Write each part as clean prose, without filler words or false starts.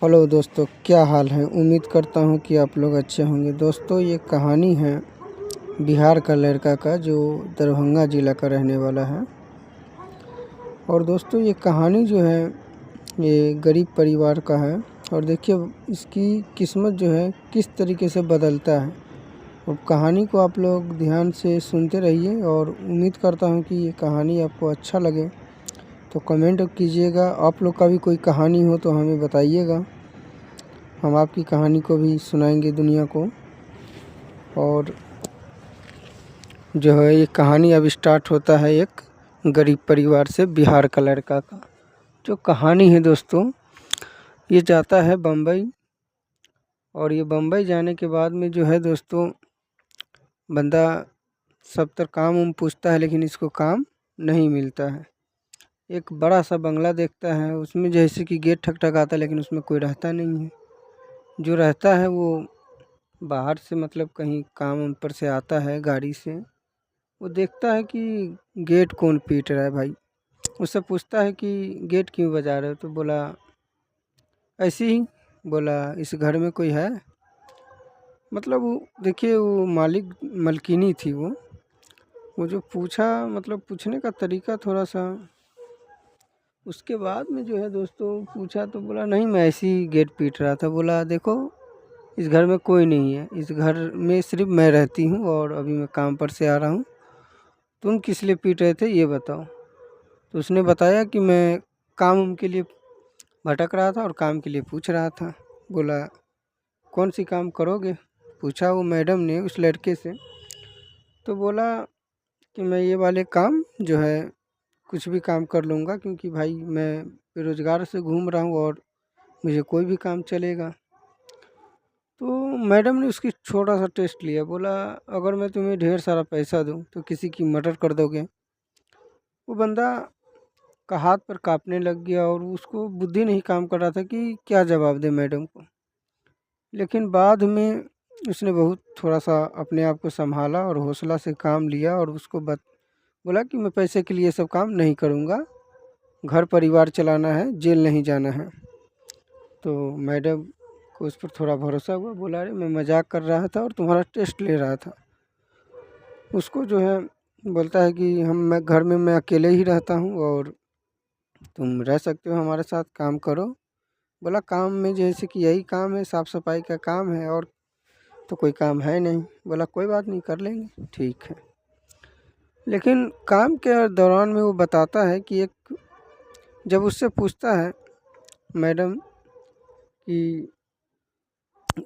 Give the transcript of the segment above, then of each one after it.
Hello दोस्तों, क्या हाल है। उम्मीद करता हूँ कि आप लोग अच्छे होंगे। दोस्तों, ये कहानी है बिहार का लड़का का जो दरभंगा ज़िला का रहने वाला है। और दोस्तों, ये कहानी जो है ये गरीब परिवार का है। और देखिए इसकी किस्मत जो है किस तरीके से बदलता है। और कहानी को आप लोग ध्यान से सुनते रहिए और उम्मीद करता हूँ कि ये कहानी आपको अच्छा लगे। तो कमेंट कीजिएगा। आप लोग का भी कोई कहानी हो तो हमें बताइएगा, हम आपकी कहानी को भी सुनाएंगे दुनिया को। और जो है ये कहानी अब स्टार्ट होता है एक गरीब परिवार से बिहार का लड़का का। जो कहानी है दोस्तों, ये जाता है बम्बई। और ये बम्बई जाने के बाद में जो है दोस्तों, बंदा सब तर काम पूछता है लेकिन इसको काम नहीं मिलता है। एक बड़ा सा बंगला देखता है, उसमें जैसे कि गेट ठकठकाता है लेकिन उसमें कोई रहता नहीं है। जो रहता है वो बाहर से मतलब कहीं काम पर से आता है गाड़ी से। वो देखता है कि गेट कौन पीट रहा है भाई। उससे पूछता है कि गेट क्यों बजा रहे हो। तो बोला ऐसे ही। बोला इस घर में कोई है। मतलब वो देखिए वो मालिक मलकिनी थी वो जो पूछा, मतलब पूछने का तरीका थोड़ा सा। उसके बाद में जो है दोस्तों पूछा तो बोला नहीं, मैं ऐसे ही गेट पीट रहा था। बोला देखो इस घर में कोई नहीं है, इस घर में सिर्फ मैं रहती हूँ और अभी मैं काम पर से आ रहा हूँ। तुम किस लिए पीट रहे थे ये बताओ। तो उसने बताया कि मैं काम के लिए भटक रहा था और काम के लिए पूछ रहा था। बोला कौन सी काम करोगे, पूछा वो मैडम ने उस लड़के से। तो बोला कि मैं ये वाले काम जो है कुछ भी काम कर लूँगा, क्योंकि भाई मैं बेरोज़गार से घूम रहा हूँ और मुझे कोई भी काम चलेगा। तो मैडम ने उसकी छोटा सा टेस्ट लिया। बोला अगर मैं तुम्हें ढेर सारा पैसा दूँ तो किसी की मर्डर कर दोगे। वो बंदा का हाथ पर कांपने लग गया और उसको बुद्धि नहीं काम कर रहा था कि क्या जवाब दे मैडम को। लेकिन बाद में उसने बहुत थोड़ा सा अपने आप को संभाला और हौसला से काम लिया और उसको बोला कि मैं पैसे के लिए सब काम नहीं करूँगा, घर परिवार चलाना है, जेल नहीं जाना है। तो मैडम को उस पर थोड़ा भरोसा हुआ। बोला अरे मैं मजाक कर रहा था और तुम्हारा टेस्ट ले रहा था। उसको जो है बोलता है कि मैं घर में मैं अकेले ही रहता हूँ और तुम रह सकते हो हमारे साथ, काम करो। बोला काम में जैसे कि यही काम है, साफ़ सफाई का काम है, और तो कोई काम है नहीं। बोला कोई बात नहीं, कर लेंगे, ठीक है। लेकिन काम के दौरान में वो बताता है कि एक जब उससे पूछता है मैडम कि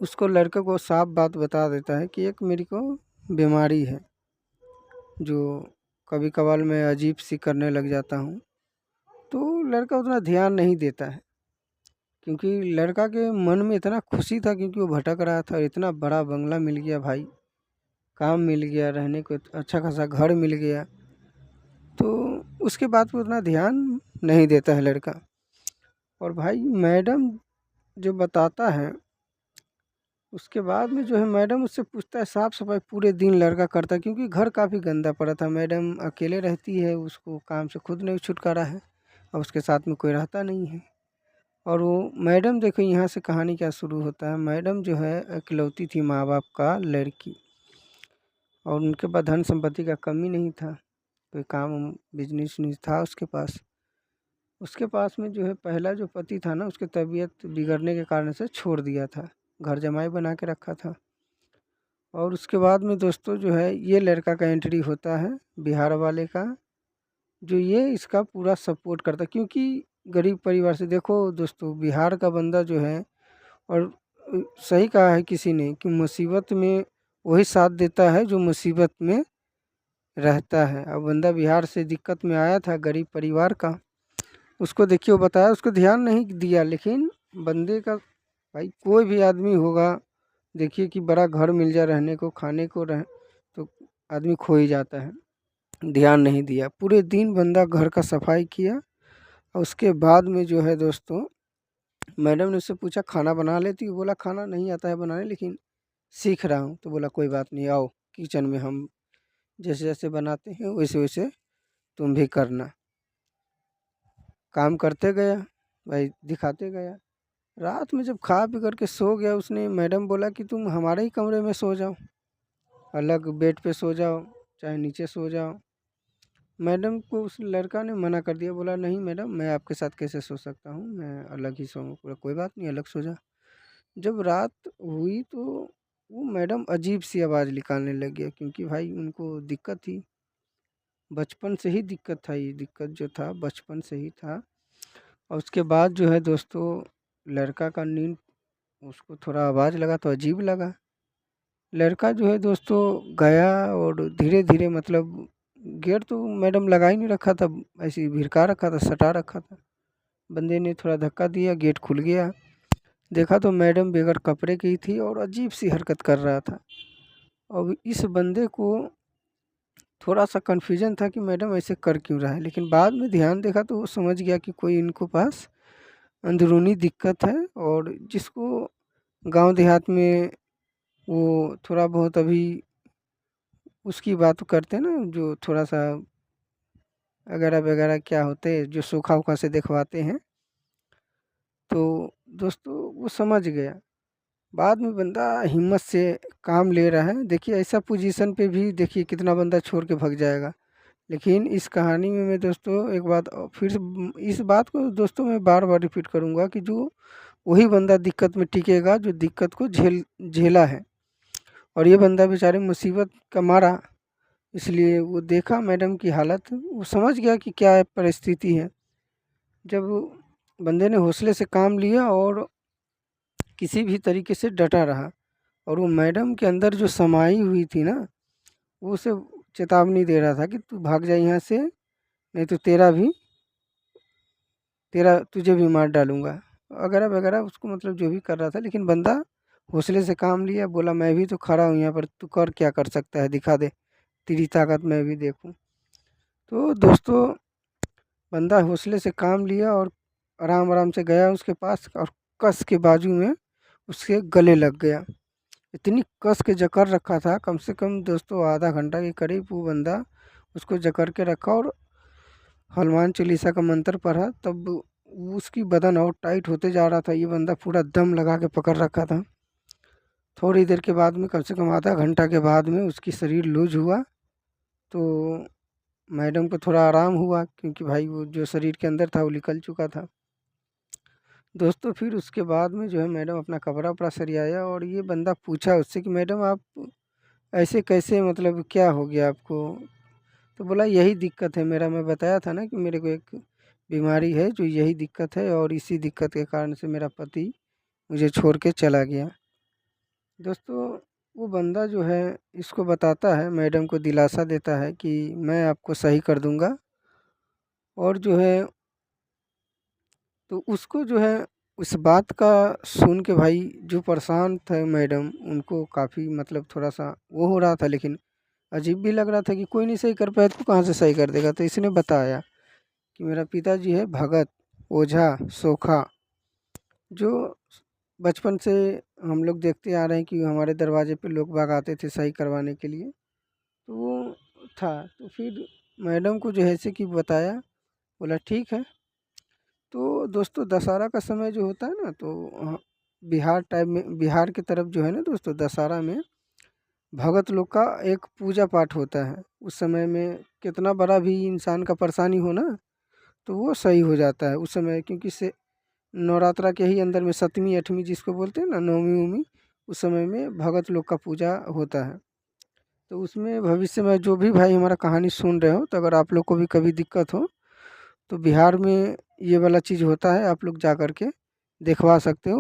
उसको लड़के को साफ बात बता देता है कि एक मेरी को बीमारी है जो कभी कभार मैं अजीब सी करने लग जाता हूँ। तो लड़का उतना ध्यान नहीं देता है, क्योंकि लड़का के मन में इतना खुशी था क्योंकि वो भटक रहा था। इतना बड़ा बंगला मिल गया भाई, काम मिल गया, रहने को अच्छा खासा घर मिल गया। तो उसके बाद वो उतना ध्यान नहीं देता है लड़का। और भाई मैडम जो बताता है उसके बाद में जो है मैडम उससे पूछता है, साफ़ सफाई पूरे दिन लड़का करता है क्योंकि घर काफ़ी गंदा पड़ा था। मैडम अकेले रहती है, उसको काम से खुद नहीं छुटकारा है और उसके साथ में कोई रहता नहीं है। और वो मैडम देखो यहाँ से कहानी क्या शुरू होता है। मैडम जो है इकलौती थी माँ बाप का लड़की, और उनके पास धन संपत्ति का कमी नहीं था, कोई काम बिजनेस नहीं था उसके पास। उसके पास में जो है पहला जो पति था ना, उसकी तबीयत बिगड़ने के कारण से छोड़ दिया था, घर जमाई बना के रखा था। और उसके बाद में दोस्तों जो है ये लड़का का एंट्री होता है बिहार वाले का, जो ये इसका पूरा सपोर्ट करता है। क्योंकि गरीब परिवार से, देखो दोस्तों बिहार का बंदा जो है, और सही कहा है किसी ने कि मुसीबत में वही साथ देता है जो मुसीबत में रहता है। अब बंदा बिहार से दिक्कत में आया था, गरीब परिवार का। उसको देखिए वो बताया, उसको ध्यान नहीं दिया। लेकिन बंदे का भाई कोई भी आदमी होगा, देखिए कि बड़ा घर मिल जाए रहने को, खाने को रह, तो आदमी खो ही जाता है। ध्यान नहीं दिया, पूरे दिन बंदा घर का सफाई किया। और उसके बाद में जो है दोस्तों, मैडम ने उससे पूछा खाना बना लेती हो। बोला खाना नहीं आता है बनाने, लेकिन सीख रहा हूँ। तो बोला कोई बात नहीं, आओ किचन में, हम जैसे जैसे बनाते हैं वैसे वैसे तुम भी करना। काम करते गया भाई, दिखाते गया। रात में जब खा पी करके सो गया, उसने मैडम बोला कि तुम हमारे ही कमरे में सो जाओ, अलग बेड पे सो जाओ, चाहे नीचे सो जाओ। मैडम को उस लड़का ने मना कर दिया, बोला नहीं मैडम, मैं आपके साथ कैसे सो सकता हूँ, मैं अलग ही सोऊंगा। बोला कोई बात नहीं, अलग सो जा। जब रात हुई तो वो मैडम अजीब सी आवाज़ निकालने लग गया, क्योंकि भाई उनको दिक्कत थी, बचपन से ही दिक्कत था, ये दिक्कत जो था बचपन से ही था। और उसके बाद जो है दोस्तों, लड़का का नींद, उसको थोड़ा आवाज़ लगा तो अजीब लगा। लड़का जो है दोस्तों गया और धीरे धीरे, मतलब गेट तो मैडम लगा ही नहीं रखा था, ऐसे ही भिड़का रखा था, सटा रखा था। बंदे ने थोड़ा धक्का दिया, गेट खुल गया। देखा तो मैडम बगैर कपड़े की थी और अजीब सी हरकत कर रहा था। अब इस बंदे को थोड़ा सा कन्फ्यूजन था कि मैडम ऐसे कर क्यों रहा है, लेकिन बाद में ध्यान देखा तो वो समझ गया कि कोई इनको पास अंदरूनी दिक्कत है। और जिसको गांव देहात में वो थोड़ा बहुत अभी उसकी बात करते हैं ना, जो थोड़ा सा वगैरह वगैरह क्या होते हैं, जो सूखा उखा से दिखवाते हैं, तो दोस्तों वो समझ गया। बाद में बंदा हिम्मत से काम ले रहा है। देखिए ऐसा पोजीशन पे भी देखिए कितना बंदा छोड़ के भाग जाएगा। लेकिन इस कहानी में मैं दोस्तों एक बात फिर से इस बात को दोस्तों मैं बार बार रिपीट करूँगा कि जो वही बंदा दिक्कत में टिकेगा जो दिक्कत को झेला है। और ये बंदा बेचारे मुसीबत का मारा, इसलिए वो देखा मैडम की हालत, वो समझ गया कि क्या है परिस्थिति है। जब बंदे ने हौसले से काम लिया और किसी भी तरीके से डटा रहा, और वो मैडम के अंदर जो समाई हुई थी ना, वो उसे चेतावनी दे रहा था कि तू भाग जा यहाँ से, नहीं तो तेरा तुझे भी मार डालूंगा, वगैरह वगैरह उसको मतलब जो भी कर रहा था। लेकिन बंदा हौसले से काम लिया, बोला मैं भी तो खड़ा हूँ यहाँ पर, तू कर क्या कर सकता है, दिखा दे तेरी ताकत मैं भी देखूँ। तो दोस्तों बंदा हौसले से काम लिया और आराम आराम से गया उसके पास और कस के बाजू में उसके गले लग गया। इतनी कस के जकड़ रखा था, कम से कम दोस्तों आधा घंटा के करीब वो बंदा उसको जकड़ के रखा और हनुमान चालीसा का मंत्र पढ़ा, तब उसकी बदन और टाइट होते जा रहा था। ये बंदा पूरा दम लगा के पकड़ रखा था। थोड़ी देर के बाद में, कम से कम आधा घंटा के बाद में उसकी शरीर लूज हुआ। तो मैडम को थोड़ा आराम हुआ, क्योंकि भाई वो जो शरीर के अंदर था वो निकल चुका था। दोस्तों फिर उसके बाद में जो है मैडम अपना कपड़ा वपड़ा सरियाया, और ये बंदा पूछा उससे कि मैडम आप ऐसे कैसे, मतलब क्या हो गया आपको? तो बोला यही दिक्कत है मेरा, मैं बताया था ना कि मेरे को एक बीमारी है जो यही दिक्कत है, और इसी दिक्कत के कारण से मेरा पति मुझे छोड़ के चला गया। दोस्तों वो बंदा जो है इसको बताता है, मैडम को दिलासा देता है कि मैं आपको सही कर दूंगा। और जो है तो उसको जो है उस बात का सुन के भाई जो परेशान थे मैडम, उनको काफ़ी मतलब थोड़ा सा वो हो रहा था, लेकिन अजीब भी लग रहा था कि कोई नहीं सही कर पाया तो कहाँ से सही कर देगा। तो इसने बताया कि मेरा पिताजी है भगत ओझा सोखा, जो बचपन से हम लोग देखते आ रहे हैं कि हमारे दरवाजे पे लोग बाग आते थे सही करवाने के लिए। तो वो था। तो फिर मैडम को जो है ऐसे कि बताया, बोला ठीक है। तो दोस्तों दशहरा का समय जो होता है ना, तो बिहार टाइप में, बिहार की तरफ जो है ना दोस्तों, दशहरा में भगत लोग का एक पूजा पाठ होता है। उस समय में कितना बड़ा भी इंसान का परेशानी हो ना, तो वो सही हो जाता है उस समय, क्योंकि से नवरात्रा के ही अंदर में सतवीं आठवीं जिसको बोलते हैं ना, नौवीं उवी, उस समय में भगत लोग का पूजा होता है। तो उसमें भविष्य में जो भी भाई हमारा कहानी सुन रहे हो, तो अगर आप लोग को भी कभी दिक्कत हो तो बिहार में ये वाला चीज़ होता है, आप लोग जा कर के दिखवा सकते हो।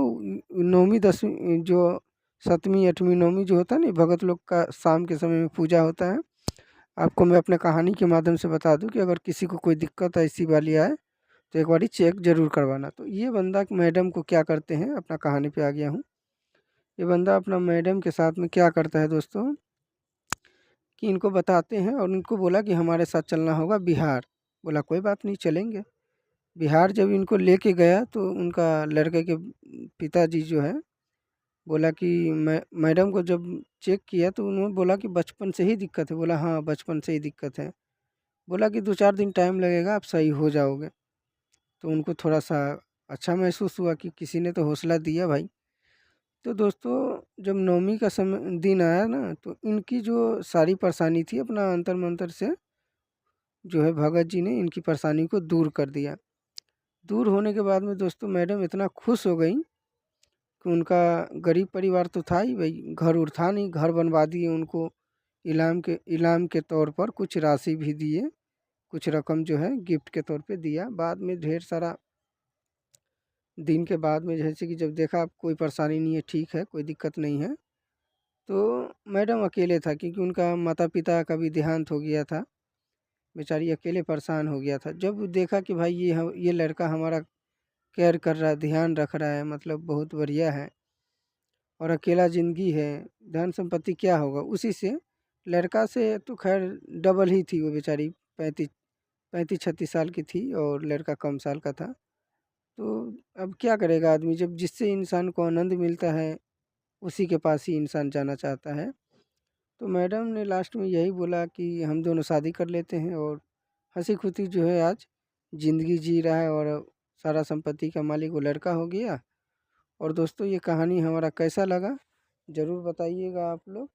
नौवीं दसवीं जो सतवीं आठवीं नौवीं जो होता है ना, भगत लोग का शाम के समय में पूजा होता है। आपको मैं अपने कहानी के माध्यम से बता दूं कि अगर किसी को कोई दिक्कत ऐसी वाली आए तो एक बारी चेक ज़रूर करवाना। तो ये बंदा मैडम को क्या करते हैं, अपना कहानी पे आ गया हूँ। ये बंदा अपना मैडम के साथ में क्या करता है दोस्तों, कि इनको बताते हैं और इनको बोला कि हमारे साथ चलना होगा बिहार। बोला कोई बात नहीं, चलेंगे। बिहार जब इनको लेके गया तो उनका लड़के के पिताजी जो है, बोला कि मैडम को जब चेक किया तो उन्होंने बोला कि बचपन से ही दिक्कत है। बोला हाँ बचपन से ही दिक्कत है। बोला कि 2-4 दिन टाइम लगेगा, आप सही हो जाओगे। तो उनको थोड़ा सा अच्छा महसूस हुआ कि किसी ने तो हौसला दिया भाई। तो दोस्तों जब नवमी का समय दिन आया ना, तो इनकी जो सारी परेशानी थी अपना अंतर मंतर से जो है भगत जी ने इनकी परेशानी को दूर कर दिया। दूर होने के बाद में दोस्तों मैडम इतना खुश हो गई कि उनका गरीब परिवार तो था ही भाई, घर उर था नहीं, घर बनवा दिए उनको। इनाम के तौर पर कुछ राशि भी दिए, कुछ रकम जो है गिफ्ट के तौर पे दिया। बाद में ढेर सारा दिन के बाद में जैसे कि जब देखा कोई परेशानी नहीं है, ठीक है, कोई दिक्कत नहीं है, तो मैडम अकेले था क्योंकि उनका माता-पिता का भी देहांत हो गया था। बेचारी अकेले परेशान हो गया था। जब देखा कि भाई ये लड़का हमारा केयर कर रहा है, ध्यान रख रहा है, मतलब बहुत बढ़िया है और अकेला ज़िंदगी है, धन संपत्ति क्या होगा उसी से। लड़का से तो खैर डबल ही थी वो बेचारी, 35-36 साल की थी और लड़का कम साल का था। तो अब क्या करेगा आदमी, जब जिससे इंसान को आनंद मिलता है उसी के पास ही इंसान जाना चाहता है। तो मैडम ने लास्ट में यही बोला कि हम दोनों शादी कर लेते हैं, और हँसी-खुशी जो है आज ज़िंदगी जी रहा है और सारा संपत्ति का मालिक वो लड़का हो गया। और दोस्तों ये कहानी हमारा कैसा लगा ज़रूर बताइएगा आप लोग।